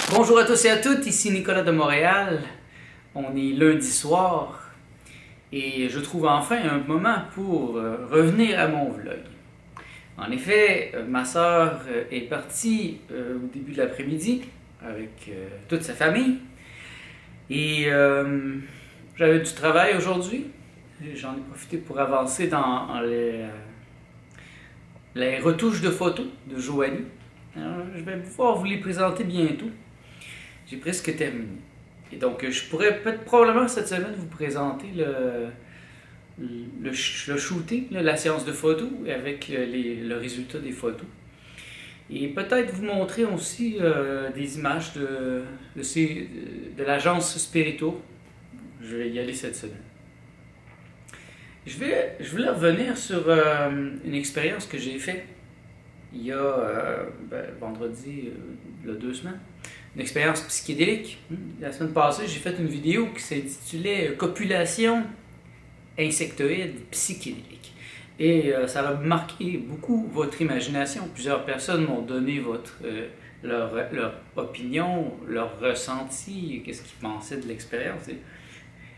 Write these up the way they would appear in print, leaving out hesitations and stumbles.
Bonjour à tous et à toutes, ici Nicolas de Montréal. On est lundi soir et je trouve enfin un moment pour revenir à mon vlog. En effet, ma soeur est partie au début de l'après-midi avec toute sa famille et j'avais du travail aujourd'hui. J'en ai profité pour avancer dans les retouches de photos de Joanie. Alors, je vais pouvoir vous les présenter bientôt. J'ai presque terminé. Et donc, je pourrais probablement cette semaine vous présenter le shooting, la séance de photos avec le résultat des photos. Et peut-être vous montrer aussi des images de l'agence Spirito. Je vais y aller cette semaine. Je voulais revenir sur une expérience que j'ai faite il y a vendredi, il y a 2 semaines. Une expérience psychédélique. La semaine passée, j'ai fait une vidéo qui s'intitulait Copulation insectoïde psychédélique. Et ça a marqué beaucoup votre imagination. Plusieurs personnes m'ont donné leur opinion, leur ressenti, qu'est-ce qu'ils pensaient de l'expérience.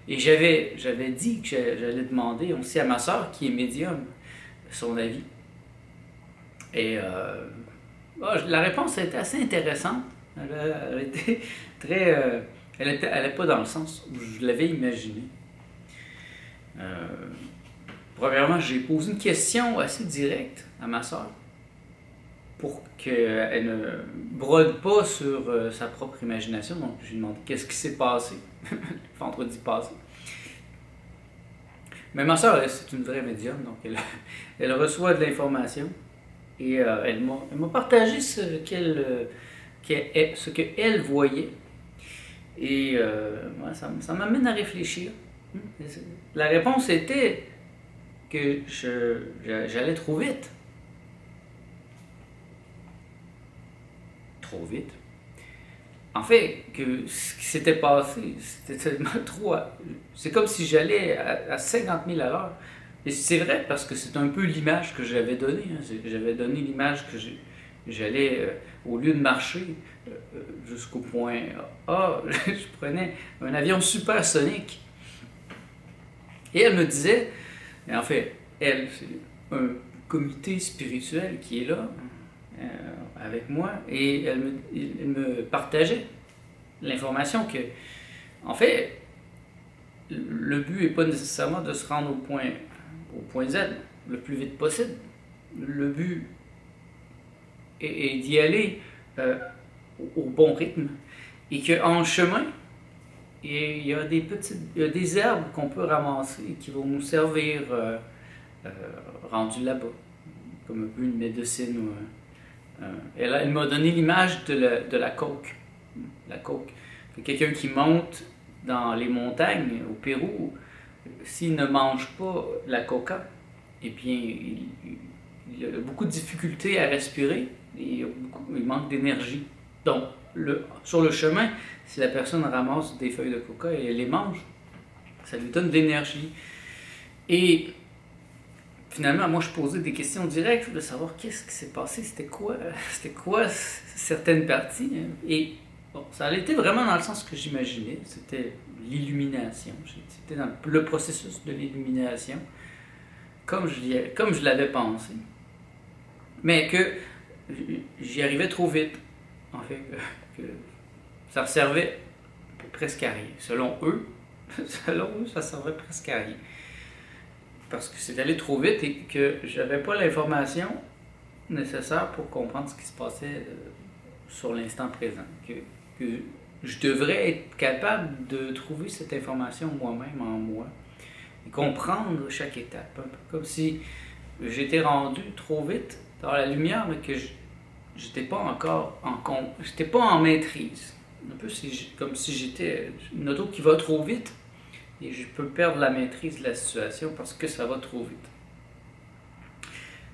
Et j'avais dit que j'allais demander aussi à ma soeur, qui est médium, son avis. Et la réponse a été assez intéressante. Elle était très. Elle n'est pas dans le sens où je l'avais imaginé. Premièrement, j'ai posé une question assez directe à ma soeur pour qu'elle ne brode pas sur sa propre imagination. Donc, je lui ai demandé qu'est-ce qui s'est passé vendredi passé. Mais ma soeur, c'est une vraie médium, donc elle reçoit de l'information et elle m'a partagé ce qu'elle voyait. Et ça m'amène à réfléchir. La réponse était que j'allais trop vite. Trop vite. En fait, que ce qui s'était passé, c'était tellement trop. C'est comme si j'allais à 50 000 à l'heure. Et c'est vrai parce que c'est un peu l'image que j'avais donnée. J'avais donné l'image que j'allais, au lieu de marcher jusqu'au point A, je prenais un avion supersonique. Et elle me disait, et en fait, elle, c'est un comité spirituel qui est là avec moi, et elle me partageait l'information que, en fait, le but n'est pas nécessairement de se rendre au point Z le plus vite possible. Le but est d'y aller au bon rythme, et qu'en chemin, il y a des herbes qu'on peut ramasser qui vont nous servir rendues là-bas, comme un peu une médecine. Elle m'a donné l'image de la coke. La coke. Quelqu'un qui monte dans les montagnes au Pérou, s'il ne mange pas la coca, eh bien, il a beaucoup de difficultés à respirer et il manque d'énergie. Donc, sur le chemin, si la personne ramasse des feuilles de coca et elle les mange, ça lui donne de l'énergie. Et finalement, moi, je posais des questions directes, je voulais savoir qu'est-ce qui s'est passé, c'était quoi certaines parties. Et bon, ça a été vraiment dans le sens que j'imaginais, c'était l'illumination. C'était dans le processus de l'illumination, comme je l'avais pensé. Mais que j'y arrivais trop vite, en fait, que ça servait presque à rien. Selon eux, ça servait presque à rien. Parce que c'est allé trop vite et que j'avais pas l'information nécessaire pour comprendre ce qui se passait sur l'instant présent. Que je devrais être capable de trouver cette information moi-même en moi et comprendre chaque étape. Un peu comme si j'étais rendu trop vite dans la lumière, mais que j'étais pas encore j'étais pas en maîtrise. Un peu comme si j'étais une auto qui va trop vite et je peux perdre la maîtrise de la situation parce que ça va trop vite.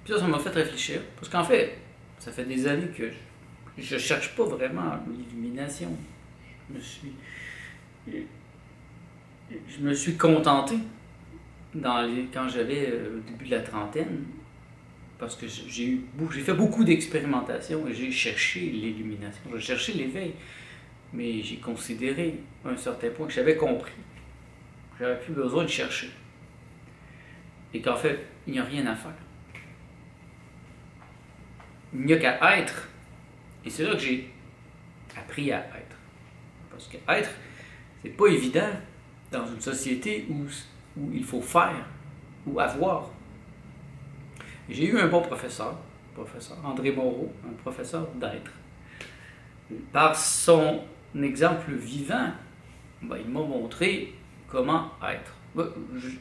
Puis ça m'a fait réfléchir, parce qu'en fait, ça fait des années que je cherche pas vraiment l'illumination. Je me suis contenté quand j'avais au début de la trentaine, parce que j'ai fait beaucoup d'expérimentations et j'ai cherché l'illumination, j'ai cherché l'éveil. mais j'ai considéré à un certain point que j'avais compris. J'avais plus besoin de chercher. Et qu'en fait, il n'y a rien à faire. Il n'y a qu'à être. Et c'est là que j'ai appris à être. Parce que être, c'est pas évident dans une société où il faut faire ou avoir. J'ai eu un bon professeur André Moreau, un professeur d'être. Par son exemple vivant, ben, il m'a montré comment être.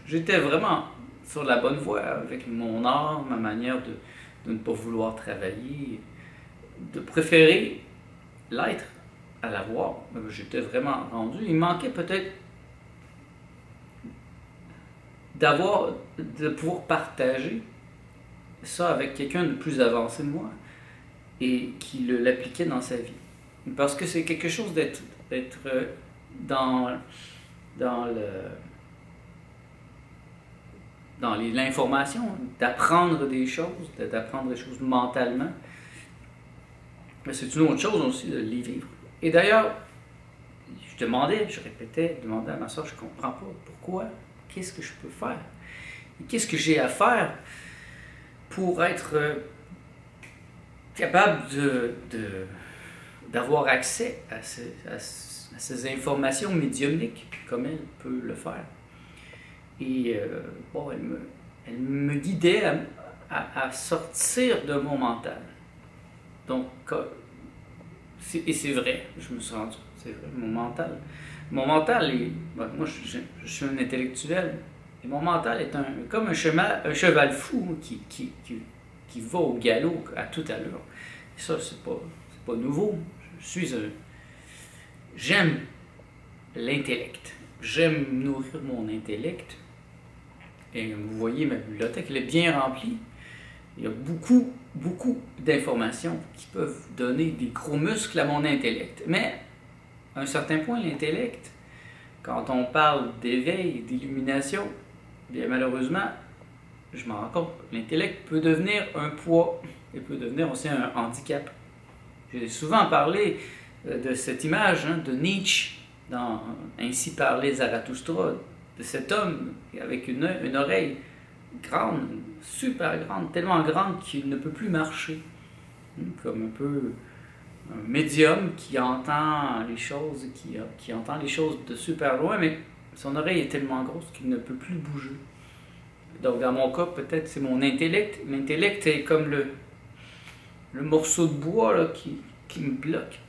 J'étais vraiment sur la bonne voie avec mon art, ma manière de ne pas vouloir travailler, de préférer l'être à l'avoir. J'étais vraiment rendu. Il manquait peut-être de pouvoir partager ça avec quelqu'un de plus avancé de moi et qui l'appliquait dans sa vie. Parce que c'est quelque chose d'être dans l'information, d'apprendre des choses mentalement. Mais c'est une autre chose aussi de les vivre. Et d'ailleurs, je répétais à ma soeur, je ne comprends pas pourquoi, qu'est-ce que je peux faire? Et qu'est-ce que j'ai à faire pour être capable d'avoir accès à ces informations médiumniques, comme elle peut le faire. Et bon, elle me guidait à sortir de mon mental. Donc, et c'est vrai, je me suis rendu, c'est vrai, mon mental est, ben, moi je suis un intellectuel, et mon mental est comme un cheval fou qui va au galop à toute allure. Et ça, c'est pas nouveau. J'aime l'intellect. J'aime nourrir mon intellect. Et vous voyez, ma bibliothèque, elle est bien remplie. Il y a beaucoup d'informations qui peuvent donner des gros muscles à mon intellect. Mais, à un certain point, l'intellect, quand on parle d'éveil, d'illumination, bien malheureusement, je m'en rends compte, l'intellect peut devenir un poids et peut devenir aussi un handicap. J'ai souvent parlé de cette image de Nietzsche dans Ainsi parlait Zarathustra, de cet homme avec une oreille grande, super grande, tellement grande qu'il ne peut plus marcher, comme un peu un médium qui entend les choses, qui entend les choses de super loin, mais son oreille est tellement grosse qu'il ne peut plus bouger. Donc dans mon cas, peut-être c'est mon intellect. L'intellect est comme le morceau de bois là, qui me bloque.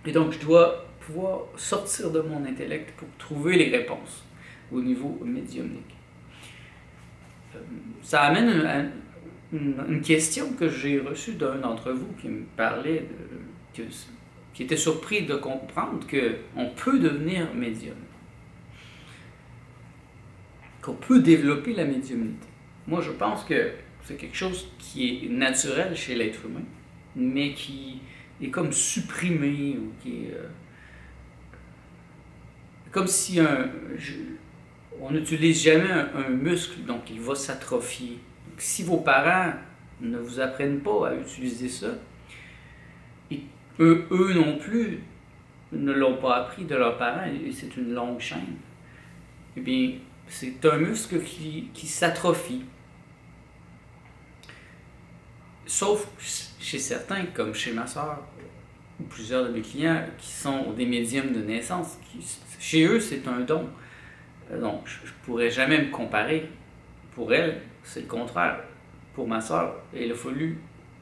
Et donc je dois pouvoir sortir de mon intellect pour trouver les réponses au niveau médiumnique. Ça amène à une question que j'ai reçue d'un d'entre vous qui me parlait, qui était surpris de comprendre qu'on peut devenir médium, qu'on peut développer la médiumnité. Moi, je pense que c'est quelque chose qui est naturel chez l'être humain, mais qui est comme supprimé, ou qui est comme si on n'utilise jamais un muscle, donc il va s'atrophier. Donc, si vos parents ne vous apprennent pas à utiliser ça, et eux non plus ne l'ont pas appris de leurs parents, et c'est une longue chaîne, eh bien, c'est un muscle qui s'atrophie. Sauf chez certains, comme chez ma soeur, ou plusieurs de mes clients qui sont des médiums de naissance, chez eux, c'est un don. Donc, je ne pourrais jamais me comparer. Pour elle, c'est le contraire. Pour ma soeur, il a fallu,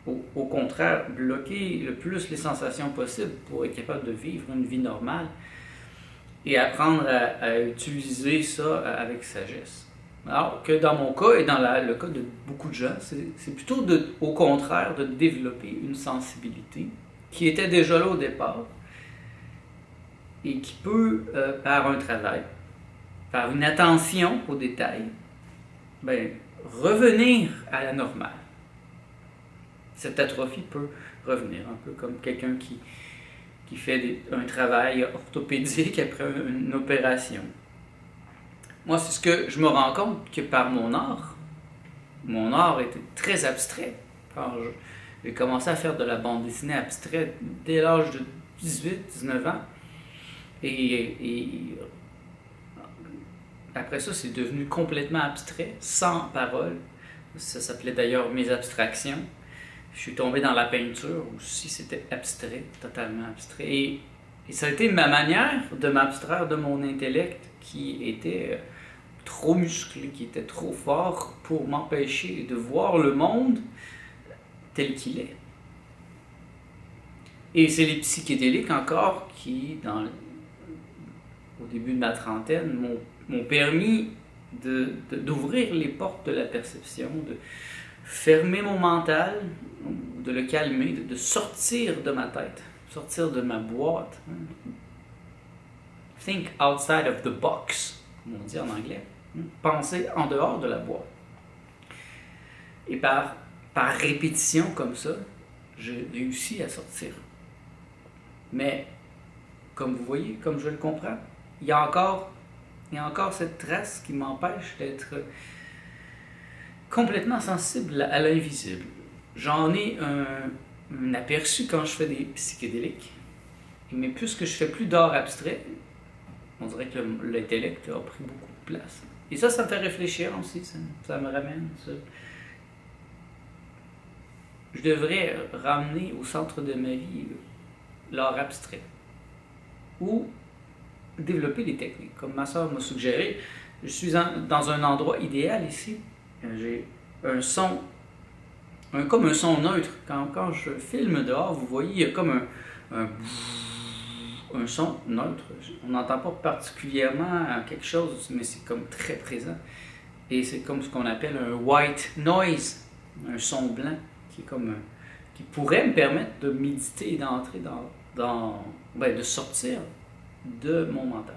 au contraire, bloquer le plus les sensations possibles pour être capable de vivre une vie normale et apprendre à utiliser ça avec sagesse. Alors que dans mon cas et dans le cas de beaucoup de gens, c'est plutôt au contraire de développer une sensibilité qui était déjà là au départ et qui peut, par un travail, par une attention aux détails, ben, revenir à la normale. Cette atrophie peut revenir, un peu comme quelqu'un qui fait un travail orthopédique après une opération. Moi, c'est ce que je me rends compte que par mon art était très abstrait. Quand j'ai commencé à faire de la bande dessinée abstraite dès l'âge de 18, 19 ans. Et après ça, c'est devenu complètement abstrait, sans parole. Ça s'appelait d'ailleurs mes abstractions. Je suis tombé dans la peinture, aussi c'était abstrait, totalement abstrait. Et ça a été ma manière de m'abstraire de mon intellect qui était trop musclé, qui était trop fort pour m'empêcher de voir le monde tel qu'il est. Et c'est les psychédéliques encore qui, au début de ma trentaine, m'ont permis d'ouvrir les portes de la perception, de fermer mon mental, de le calmer, de sortir de ma tête, sortir de ma boîte. Think outside of the box, comme on dit en anglais. Penser en dehors de la boîte. Et par répétition comme ça, j'ai réussi à sortir. Mais, comme vous voyez, comme je le comprends, il y a encore cette trace qui m'empêche d'être complètement sensible à l'invisible. J'en ai un aperçu quand je fais des psychédéliques, mais puisque je fais plus d'art abstrait, on dirait que l'intellect a pris beaucoup de place. Et ça me fait réfléchir aussi, ça me ramène ça. Je devrais ramener au centre de ma vie l'art abstrait, ou développer des techniques, comme ma soeur m'a suggéré. Je suis dans un endroit idéal ici. J'ai un son, comme un son neutre. Quand je filme dehors, vous voyez, il y a comme un son neutre. On n'entend pas particulièrement quelque chose, mais c'est comme très présent. Et c'est comme ce qu'on appelle un white noise, un son blanc, qui est comme qui pourrait me permettre de méditer et d'entrer de sortir de mon mental.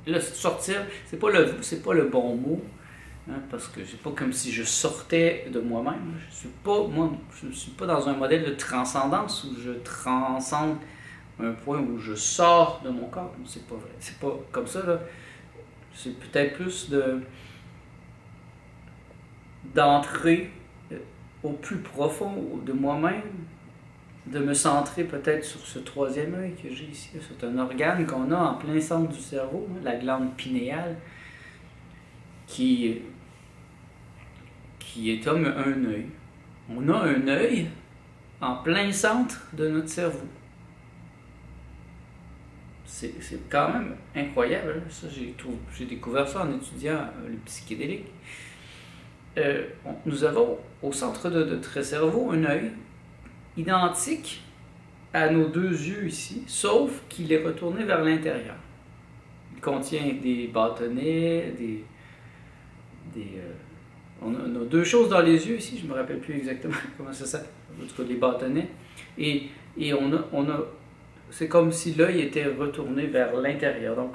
Là, sortir, c'est pas le bon mot, hein, parce que c'est pas comme si je sortais de moi-même. Je ne suis pas dans un modèle de transcendance où je transcende un point où je sors de mon corps. C'est pas vrai. C'est pas comme ça, là. C'est peut-être plus d'entrer au plus profond de moi-même, de me centrer peut-être sur ce troisième œil que j'ai ici. C'est un organe qu'on a en plein centre du cerveau, la glande pinéale, qui est comme un œil. On a un œil en plein centre de notre cerveau. C'est quand même incroyable. Ça, j'ai découvert ça en étudiant le psychédélique. Nous avons au centre de notre cerveau un œil identique à nos deux yeux ici, sauf qu'il est retourné vers l'intérieur. Il contient des bâtonnets, on a deux choses dans les yeux ici, je ne me rappelle plus exactement comment ça s'appelle, en tout cas des bâtonnets, et c'est comme si l'œil était retourné vers l'intérieur. Donc,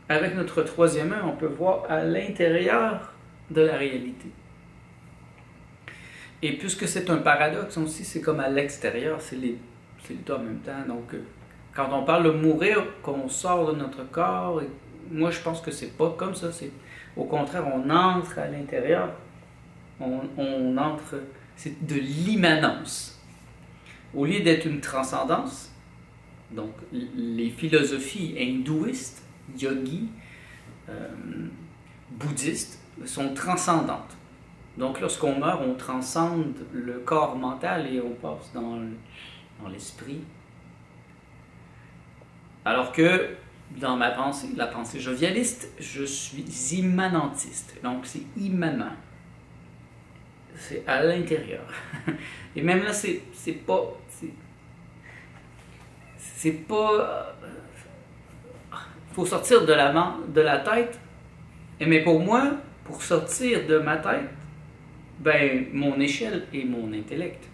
avec notre troisième œil, on peut voir à l'intérieur de la réalité. Et puisque c'est un paradoxe aussi, c'est comme à l'extérieur, c'est les deux en même temps. Donc, quand on parle de mourir, qu'on sort de notre corps, moi je pense que c'est pas comme ça. Au contraire, on entre à l'intérieur, on entre, c'est de l'immanence. Au lieu d'être une transcendance, donc les philosophies hindouistes, yogis, bouddhistes sont transcendantes. Donc lorsqu'on meurt, on transcende le corps mental et on passe dans l'esprit. Alors que dans ma pensée, la pensée jovialiste, je suis immanentiste. Donc c'est immanent. C'est à l'intérieur. Et même là, c'est pas... faut sortir de la tête. Mais pour moi, pour sortir de ma tête, ben, mon échelle est mon intellect.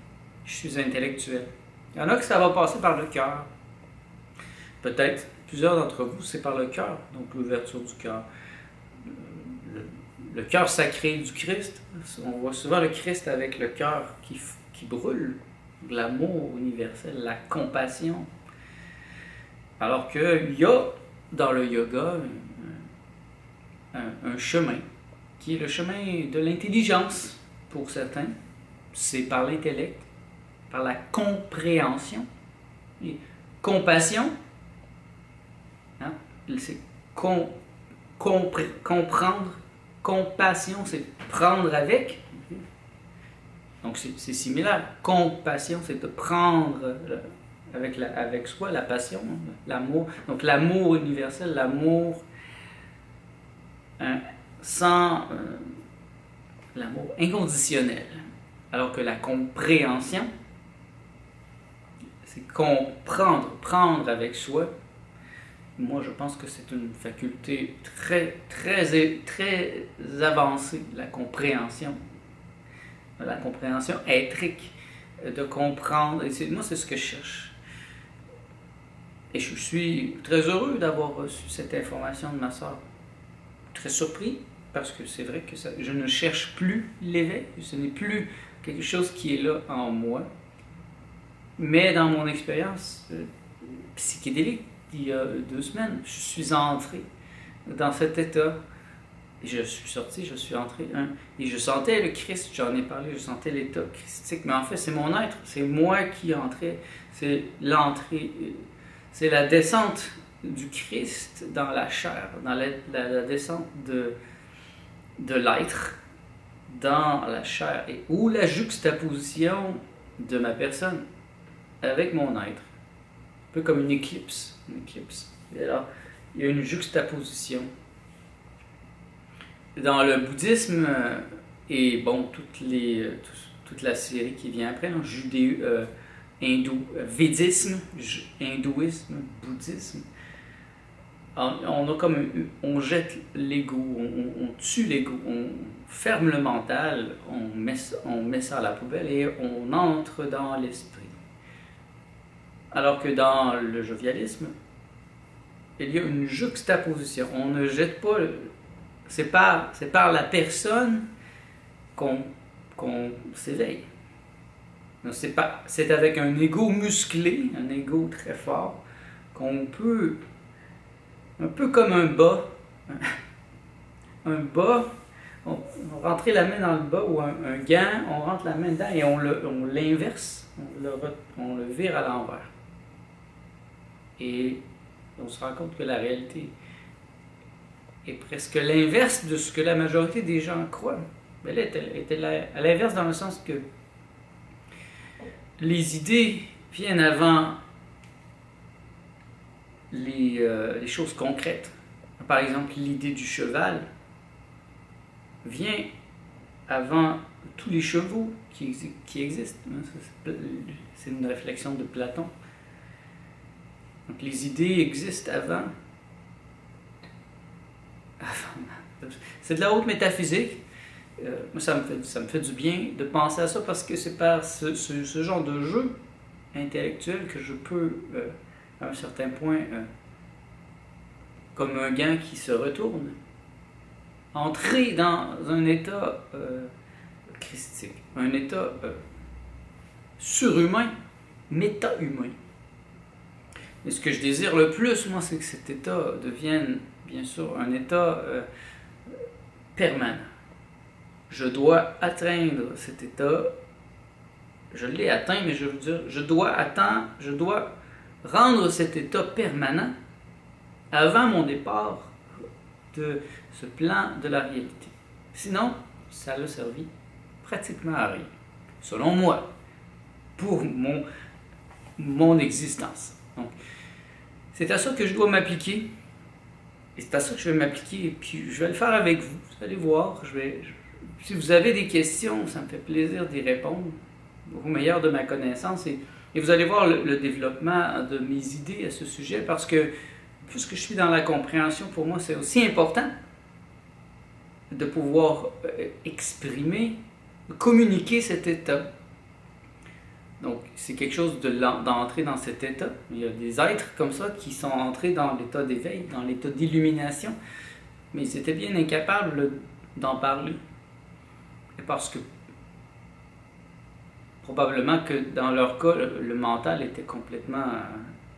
Je suis intellectuel. Il y en a que ça va passer par le cœur. Peut-être, plusieurs d'entre vous, c'est par le cœur. Donc l'ouverture du cœur. Le cœur sacré du Christ. On voit souvent le Christ avec le cœur qui brûle. L'amour universel, la compassion. Alors qu'il y a dans le yoga un chemin qui est le chemin de l'intelligence. Pour certains, c'est par l'intellect, par la compréhension. Et compassion, hein, c'est comprendre. Compassion, c'est prendre avec. Donc c'est similaire. Compassion, c'est de prendre avec soi la passion, l'amour. Donc l'amour universel, l'amour sans l'amour inconditionnel. Alors que la compréhension, c'est comprendre, prendre avec soi. Moi, je pense que c'est une faculté très avancée, la compréhension éthique, de comprendre. Et moi, c'est ce que je cherche. Et je suis très heureux d'avoir reçu cette information de ma soeur. Très surpris, parce que c'est vrai que je ne cherche plus l'éveil. Ce n'est plus quelque chose qui est là en moi. Mais dans mon expérience psychédélique, il y a 2 semaines, je suis entré dans cet état. Et je suis sorti, je suis entré. Et je sentais le Christ, j'en ai parlé, je sentais l'état christique. Mais en fait, c'est mon être, c'est moi qui entrais. C'est l'entrée, c'est la descente du Christ dans la chair, dans la descente de l'être dans la chair. Ou la juxtaposition de ma personne avec mon être. Un peu comme une éclipse. Et alors, il y a une juxtaposition. Dans le bouddhisme, et bon, toute la série qui vient après, védisme, hindouisme, bouddhisme, on jette l'ego, on tue l'ego, on ferme le mental, on met ça à la poubelle et on entre dans l'esprit. Alors que dans le jovialisme, il y a une juxtaposition. On ne jette pas, c'est par la personne qu'on s'éveille. C'est avec un ego musclé, un ego très fort, qu'on peut, un peu comme un bas, on rentrer la main dans le bas, ou un gant, on rentre la main dedans et on l'inverse, on le vire à l'envers. Et on se rend compte que la réalité est presque l'inverse de ce que la majorité des gens croient. Mais là, elle était à l'inverse dans le sens que les idées viennent avant les choses concrètes. Par exemple, l'idée du cheval vient avant tous les chevaux qui existent. C'est une réflexion de Platon. Donc les idées existent avant. C'est de la haute métaphysique. Moi, ça me fait du bien de penser à ça, parce que c'est par ce genre de jeu intellectuel que je peux, à un certain point, comme un gant qui se retourne, entrer dans un état christique, un état surhumain, méta-humain. Et ce que je désire le plus, moi, c'est que cet état devienne, bien sûr, un état permanent. Je dois atteindre cet état. Je l'ai atteint, mais je veux dire, je dois rendre cet état permanent avant mon départ de ce plan de la réalité. Sinon, ça n'a servi pratiquement à rien, selon moi, pour mon existence. Donc, c'est à ça que je dois m'appliquer. Et c'est à ça que je vais m'appliquer. Et puis, je vais le faire avec vous. Vous allez voir. Si vous avez des questions, ça me fait plaisir d'y répondre au meilleur de ma connaissance. Et vous allez voir le développement de mes idées à ce sujet, parce que puisque je suis dans la compréhension, pour moi, c'est aussi important de pouvoir exprimer, communiquer cet état. Donc, c'est quelque chose d'entrer dans cet état. Il y a des êtres comme ça qui sont entrés dans l'état d'éveil, dans l'état d'illumination, mais ils étaient bien incapables d'en parler. Parce que, probablement que dans leur cas, le mental était complètement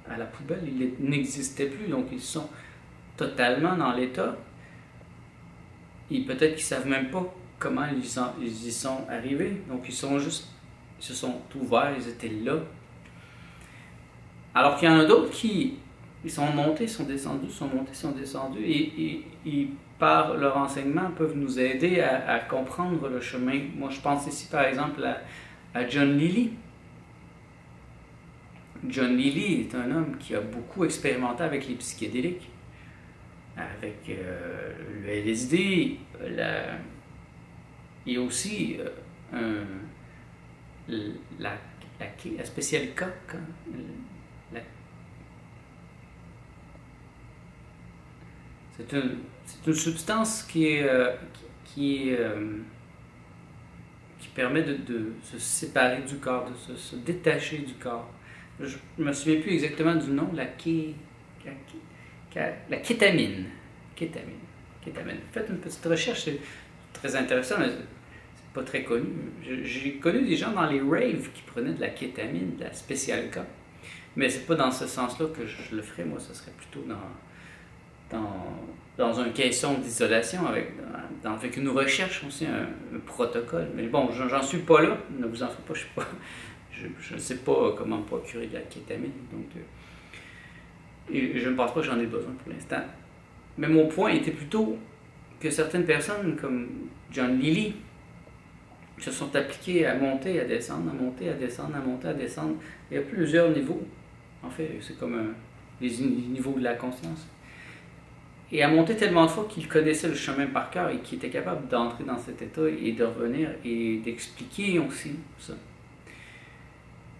à la poubelle, il n'existait plus, donc ils sont totalement dans l'état. Et peut-être qu'ils ne savent même pas comment ils y sont arrivés, donc ils se sont ouverts, ils étaient là. Alors qu'il y en a d'autres qui ils sont montés, sont descendus, sont montés, sont descendus, et par leur enseignement peuvent nous aider à comprendre le chemin. Moi, je pense ici par exemple à John Lilly. John Lilly est un homme qui a beaucoup expérimenté avec les psychédéliques, avec le LSD, et aussi la spéciale K, la- c'est une substance qui permet de se séparer du corps, de se détacher du corps. Je ne me souviens plus exactement du nom, la kétamine. Kétamine. Faites une petite recherche, c'est très intéressant, mais c'est pas très connu. J'ai connu des gens dans les raves qui prenaient de la kétamine, de la spéciale K. Mais c'est pas dans ce sens-là que je le ferais, moi, ce serait plutôt dans un caisson d'isolation avec une recherche aussi, un protocole. Mais bon, j'en suis pas là, ne vous en faites pas, je ne sais pas comment procurer de la kétamine, donc et je ne pense pas que j'en ai besoin pour l'instant. Mais mon point était plutôt que certaines personnes comme John Lilly se sont appliquées à monter, à descendre, à monter, à descendre, à monter, à descendre. Il y a plusieurs niveaux. En fait, c'est comme les niveaux de la conscience. Et à monter tellement de fois qu'il connaissait le chemin par cœur et qu'il était capable d'entrer dans cet état et de revenir et d'expliquer aussi ça.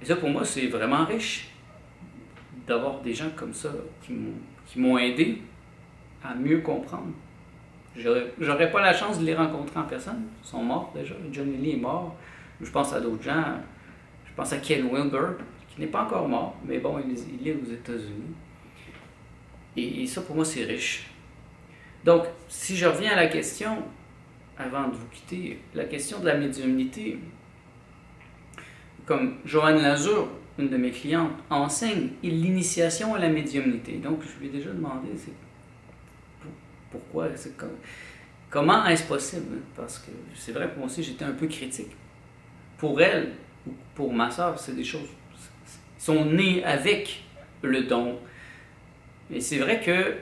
Et ça, pour moi, c'est vraiment riche d'avoir des gens comme ça qui m'ont aidé à mieux comprendre. J'aurais pas la chance de les rencontrer en personne. Ils sont morts déjà. John Lilly est mort. Je pense à d'autres gens. Je pense à Ken Wilber, qui n'est pas encore mort, mais bon, il est aux États-Unis. Et ça, pour moi, c'est riche. Donc, si je reviens à la question, avant de vous quitter, la question de la médiumnité, comme Joanne Lazur, une de mes clientes, enseigne l'initiation à la médiumnité. Donc, je lui ai déjà demandé pourquoi, comment est-ce possible? Parce que c'est vrai, pour moi aussi, j'étais un peu critique. Pour elle, ou pour ma soeur, c'est des choses qui sont nées avec le don. Et c'est vrai que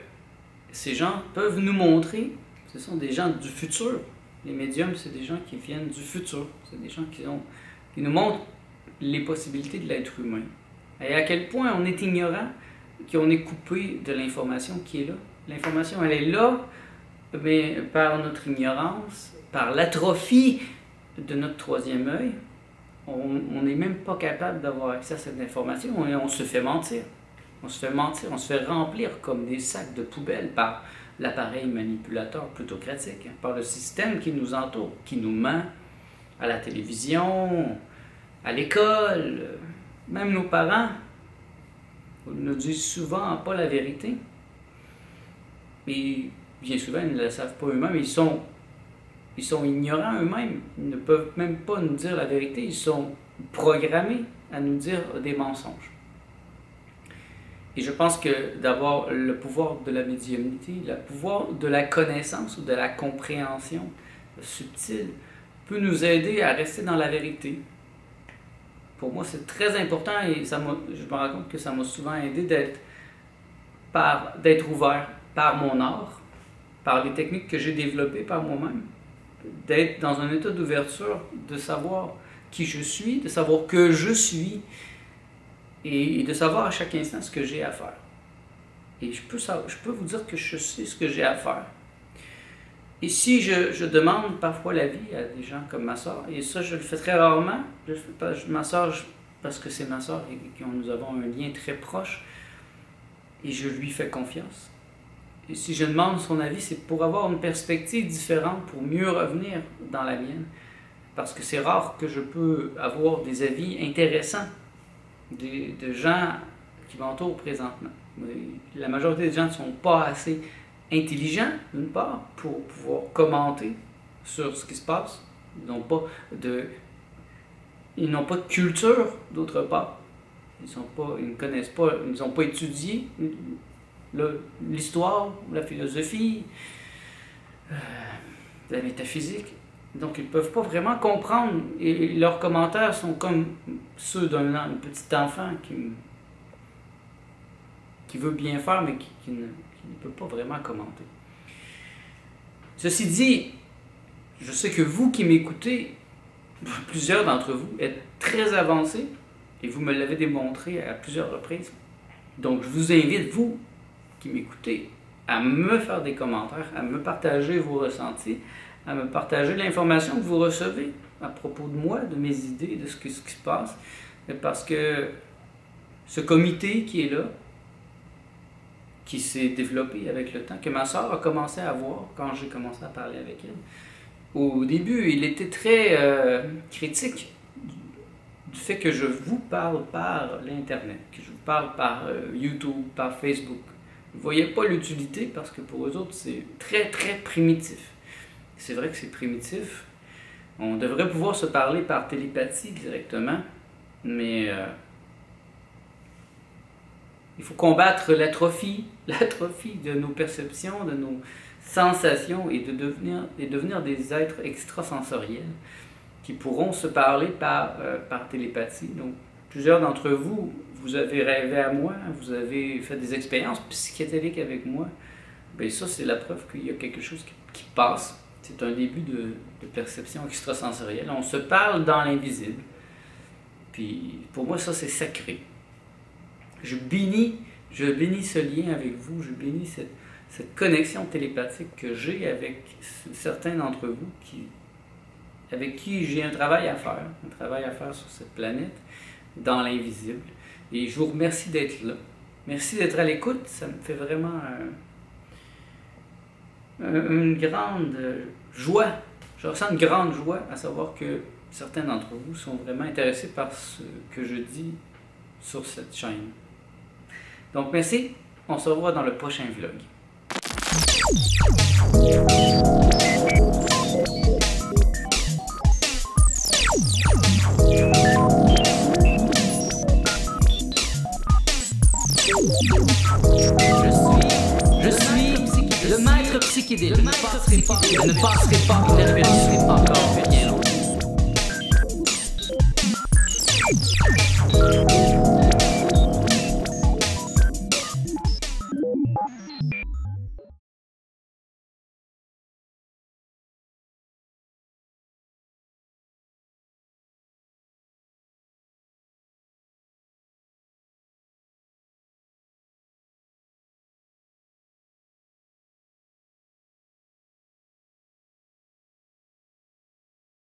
ces gens peuvent nous montrer, ce sont des gens du futur. Les médiums, c'est des gens qui viennent du futur. C'est des gens qui nous montrent les possibilités de l'être humain. Et à quel point on est ignorant, qu'on est coupé de l'information qui est là. L'information, elle est là, mais par notre ignorance, par l'atrophie de notre troisième œil, on n'est même pas capable d'avoir accès à cette information et on se fait mentir. On se fait mentir, on se fait remplir comme des sacs de poubelle par l'appareil manipulateur plutocratique, par le système qui nous entoure, qui nous ment à la télévision, à l'école, même nos parents nous disent souvent pas la vérité. Et bien souvent, ils ne le savent pas eux-mêmes, ils sont ignorants eux-mêmes, ils ne peuvent même pas nous dire la vérité, ils sont programmés à nous dire des mensonges. Et je pense que d'avoir le pouvoir de la médiumnité, le pouvoir de la connaissance ou de la compréhension subtile, peut nous aider à rester dans la vérité. Pour moi, c'est très important et je me rends compte que ça m'a souvent aidé d'être ouvert par mon art, par les techniques que j'ai développées par moi-même, d'être dans un état d'ouverture, de savoir qui je suis, de savoir que je suis, et de savoir à chaque instant ce que j'ai à faire. Et je peux vous dire que je sais ce que j'ai à faire. Et si je demande parfois l'avis à des gens comme ma soeur, et ça je le fais très rarement, ma soeur, parce que c'est ma soeur et que nous avons un lien très proche, et je lui fais confiance. Et si je demande son avis, c'est pour avoir une perspective différente, pour mieux revenir dans la mienne. Parce que c'est rare que je peux avoir des avis intéressants de gens qui m'entourent présentement. La majorité des gens ne sont pas assez intelligents, d'une part, pour pouvoir commenter sur ce qui se passe. Ils n'ont pas de culture, d'autre part. Ils ne connaissent pas, ils n'ont pas étudié l'histoire, la philosophie, la métaphysique. Donc, ils ne peuvent pas vraiment comprendre. Et leurs commentaires sont comme ceux d'un petit enfant qui veut bien faire, mais qui ne peut pas vraiment commenter. Ceci dit, je sais que vous qui m'écoutez, plusieurs d'entre vous êtes très avancés, et vous me l'avez démontré à plusieurs reprises. Donc je vous invite, vous qui m'écoutez, à me faire des commentaires, à me partager vos ressentis, à me partager l'information que vous recevez à propos de moi, de mes idées, de ce qui se passe. Parce que ce comité qui est là, qui s'est développé avec le temps, que ma soeur a commencé à voir quand j'ai commencé à parler avec elle, au début, il était très critique du fait que je vous parle par l'Internet, que je vous parle par YouTube, par Facebook. Ils ne voyaient pas l'utilité parce que pour eux autres, c'est très, très primitif. C'est vrai que c'est primitif. On devrait pouvoir se parler par télépathie directement, mais il faut combattre l'atrophie de nos perceptions, de nos sensations et devenir des êtres extrasensoriels qui pourront se parler par télépathie. Donc, plusieurs d'entre vous, vous avez rêvé à moi, vous avez fait des expériences psychédéliques avec moi. Bien, ça, c'est la preuve qu'il y a quelque chose qui passe. C'est un début de perception extrasensorielle. On se parle dans l'invisible. Puis, pour moi, ça, c'est sacré. Je bénis ce lien avec vous, je bénis cette connexion télépathique que j'ai avec certains d'entre vous avec qui j'ai un travail à faire sur cette planète, dans l'invisible. Et je vous remercie d'être là. Merci d'être à l'écoute, ça me fait vraiment une grande joie. Je ressens une grande joie à savoir que certains d'entre vous sont vraiment intéressés par ce que je dis sur cette chaîne. Donc merci, on se revoit dans le prochain vlog. Je suis le maître psychédélique. Je ne passerai pas, il ne réfléchirai pas encore.